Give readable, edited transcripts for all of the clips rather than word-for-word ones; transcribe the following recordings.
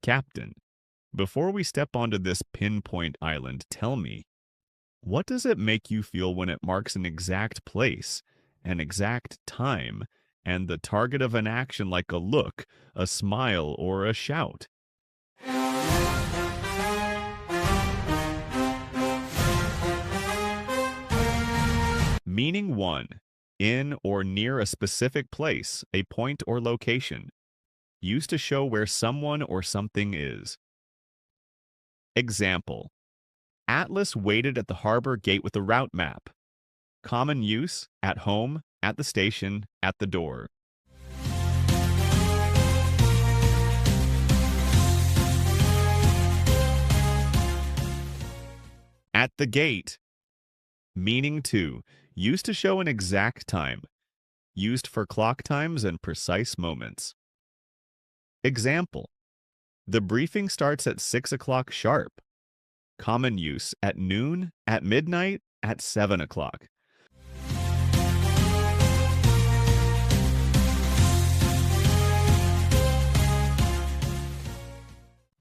Captain, before we step onto this pinpoint island, tell me, what does it make you feel when it marks an exact place, an exact time, and the target of an action like a look, a smile, or a shout? Meaning 1. In or near a specific place, a point or location. Used to show where someone or something is. Example. Atlas waited at the harbor gate with a route map. Common use, at home, at the station, at the door. At the gate. Meaning 2. Used to show an exact time. Used for clock times and precise moments. Example. The briefing starts at 6 o'clock sharp. Common use, at noon, at midnight, at 7 o'clock.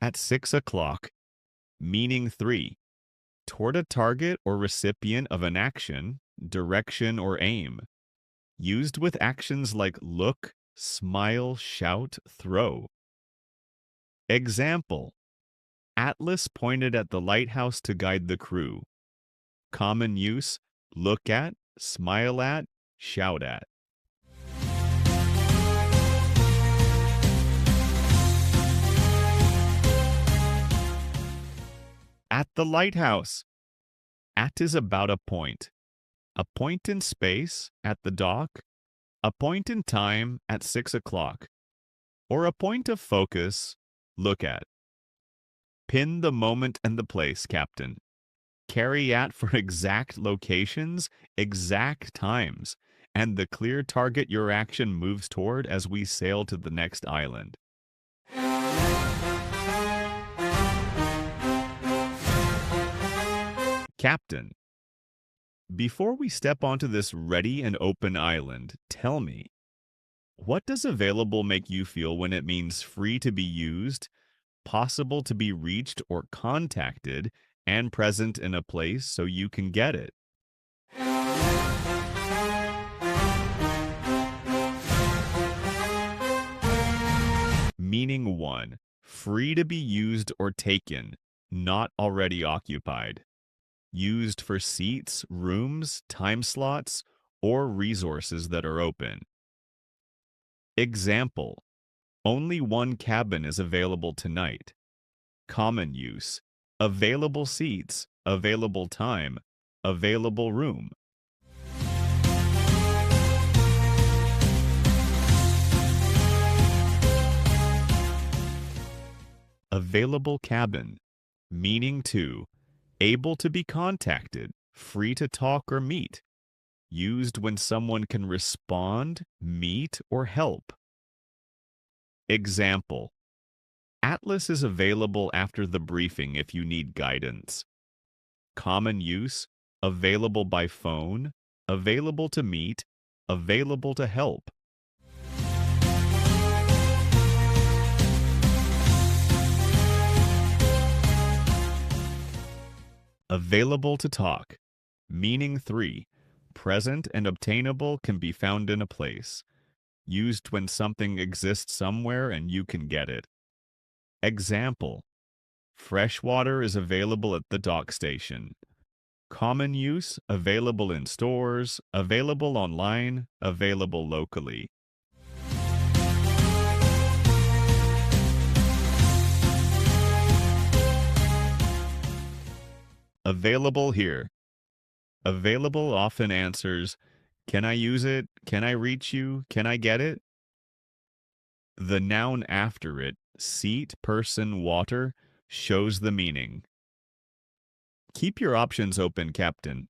At 6 o'clock. Meaning 3. Toward a target or recipient of an action, direction, or aim. Used with actions like look, smile, shout, throw. Example. Atlas pointed at the lighthouse to guide the crew. Common use, look at, smile at, shout at. At the lighthouse. At is about a point. A point in space, at the dock. A point in time, at 6 o'clock. Or a point of focus, look at. Pin the moment and the place, Captain. Carry at for exact locations, exact times, and the clear target your action moves toward as we sail to the next island. Captain, before we step onto this ready and open island, tell me, what does available make you feel when it means free to be used, possible to be reached or contacted, and present in a place so you can get it? Meaning 1. Free to be used or taken, not already occupied. Used for seats, rooms, time slots, or resources that are open. Example. Only one cabin is available tonight. Common use. Available seats, available time, available room. Available cabin. Meaning 2. Able to be contacted, free to talk or meet. Used when someone can respond, meet, or help. Example. Atlas is available after the briefing if you need guidance. Common use, available by phone, available to meet, available to help. Available to talk. Meaning 3. Present and obtainable can be found in a place. Used when something exists somewhere and you can get it. Example. Fresh water is available at the dock station. Common use, available in stores, available online, available locally. Available here. Available often answers, can I use it? Can I reach you? Can I get it? The noun after it, seat, person, water, shows the meaning. Keep your options open, Captain.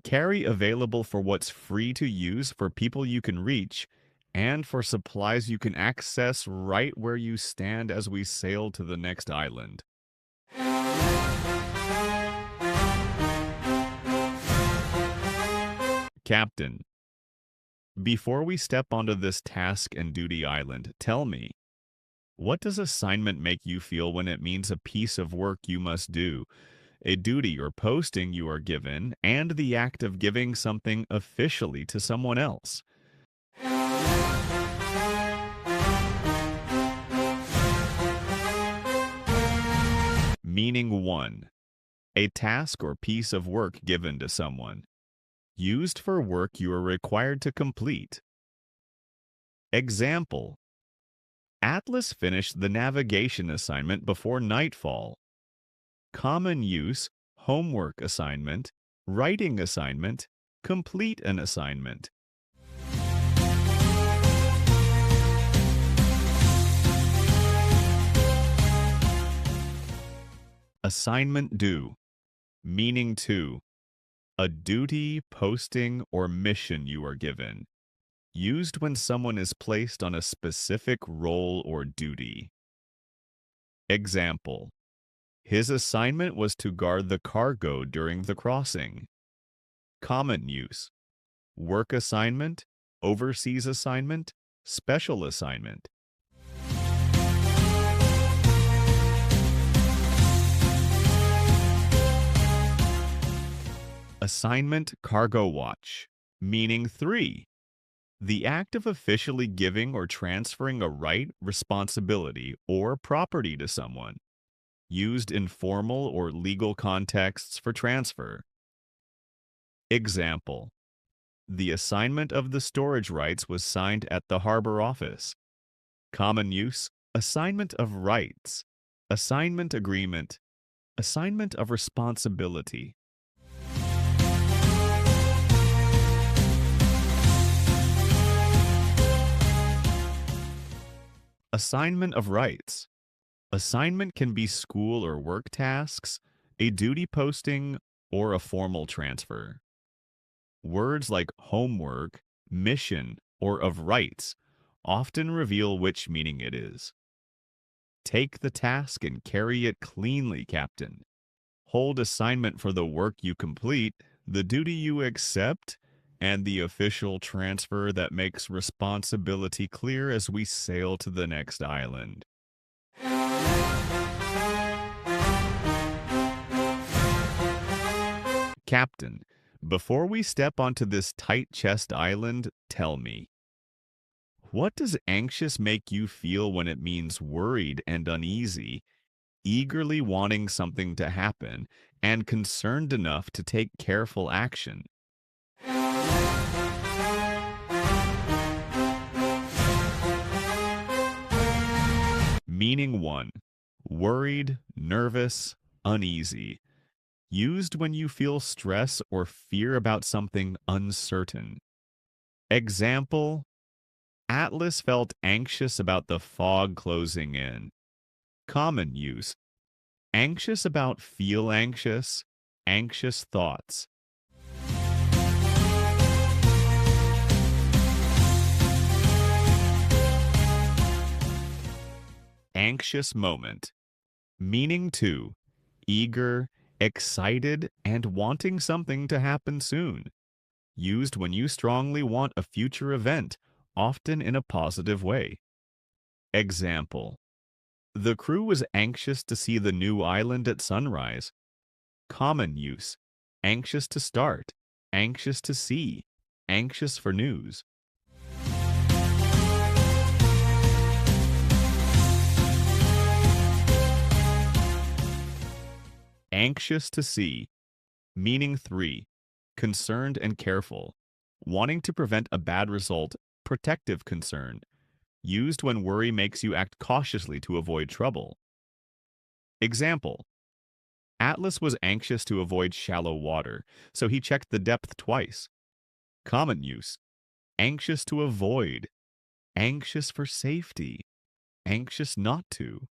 Carry available for what's free to use for people you can reach and for supplies you can access right where you stand as we sail to the next island. Captain, before we step onto this task and duty island, tell me, What does assignment make you feel when it means a piece of work you must do, a duty or posting you are given, and the act of giving something officially to someone else? Meaning 1. A task or piece of work given to someone, used for work you are required to complete. Example: Atlas finished the navigation assignment before nightfall. Common use: homework assignment, writing assignment, complete an assignment. Assignment due. Meaning 2. A duty, posting, or mission you are given, used when someone is placed on a specific role or duty. Example: His assignment was to guard the cargo during the crossing. Common use: work assignment, overseas assignment, special assignment. Assignment cargo watch. Meaning 3. The act of officially giving or transferring a right, responsibility, or property to someone, used in formal or legal contexts for transfer. Example: The assignment of the storage rights was signed at the harbor office. Common use: assignment of rights, assignment agreement, assignment of responsibility. Assignment of rights. Assignment can be school or work tasks, a duty posting, or a formal transfer. Words like homework, mission, or of rights often reveal which meaning it is. Take the task and carry it cleanly, Captain. Hold assignment for the work you complete, the duty you accept, and the official transfer that makes responsibility clear as we sail to the next island. Captain, before we step onto this tight chest island, tell me, what does anxious make you feel when it means worried and uneasy, eagerly wanting something to happen, and concerned enough to take careful action? Meaning 1. Worried, nervous, uneasy. Used when you feel stress or fear about something uncertain. Example: Atlas felt anxious about the fog closing in. Common use: anxious about, feel anxious, anxious thoughts. Anxious moment. Meaning 2. Eager, excited, and wanting something to happen soon. Used when you strongly want a future event, often in a positive way. Example: The crew was anxious to see the new island at sunrise. Common use: anxious to start, anxious to see, anxious for news. Anxious to see. Meaning 3. Concerned and careful. Wanting to prevent a bad result, protective concern. Used when worry makes you act cautiously to avoid trouble. Example: Atlas was anxious to avoid shallow water, so he checked the depth twice. Common use: anxious to avoid, anxious for safety, anxious not to.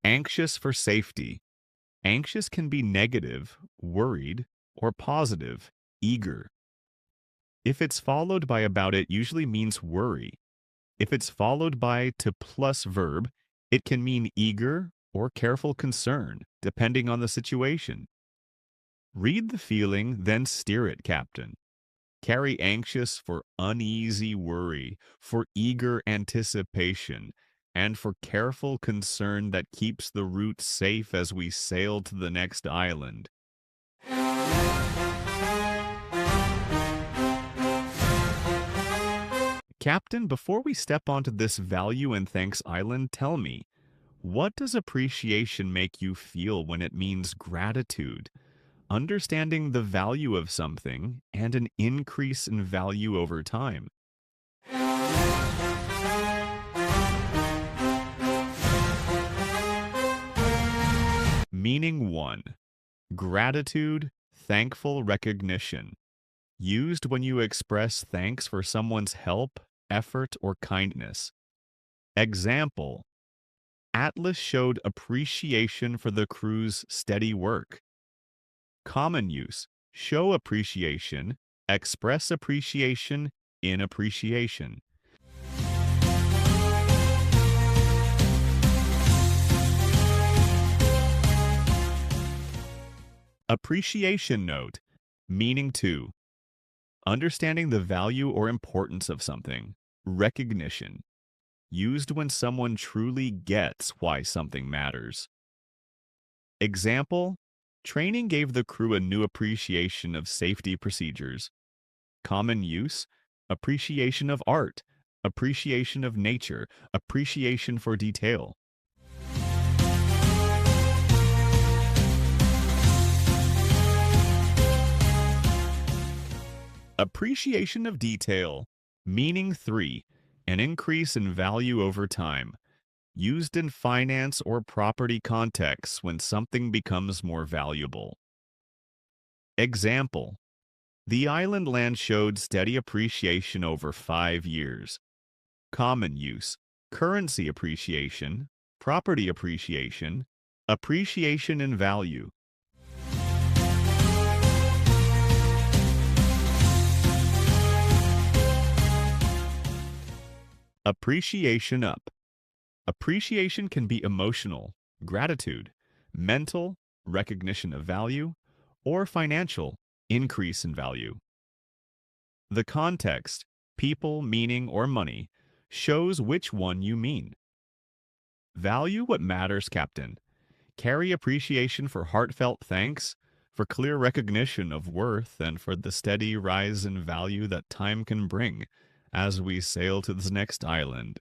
Anxious for safety. Anxious can be negative, worried, or positive, eager. If it's followed by about, it usually means worry. If it's followed by to plus verb, it can mean eager or careful concern, depending on the situation. Read the feeling, then steer it, Captain. Carry anxious for uneasy worry, for eager anticipation, and for careful concern that keeps the route safe as we sail to the next island. Captain, before we step onto this value and thanks island, tell me, what does appreciation make you feel when it means gratitude? Understanding the value of something and an increase in value over time. Meaning 1. Gratitude, thankful recognition. Used when you express thanks for someone's help, effort, or kindness. Example: Atlas showed appreciation for the crew's steady work. Common use: show appreciation, express appreciation, in appreciation. Appreciation note, meaning 2. Understanding the value or importance of something. Recognition. Used when someone truly gets why something matters. Example: Training gave the crew a new appreciation of safety procedures. Common use: appreciation of art, appreciation of nature, appreciation for detail. Appreciation of detail, meaning 3, an increase in value over time. Used in finance or property contexts when something becomes more valuable. Example: The island land showed steady appreciation over 5 years. Common use: currency appreciation, property appreciation, appreciation in value. Appreciation up. Appreciation can be emotional, gratitude, mental, recognition of value, or financial, increase in value. The context, people, meaning, or money, shows which one you mean. Value what matters, Captain. Carry appreciation for heartfelt thanks, for clear recognition of worth, and for the steady rise in value that time can bring as we sail to this next island.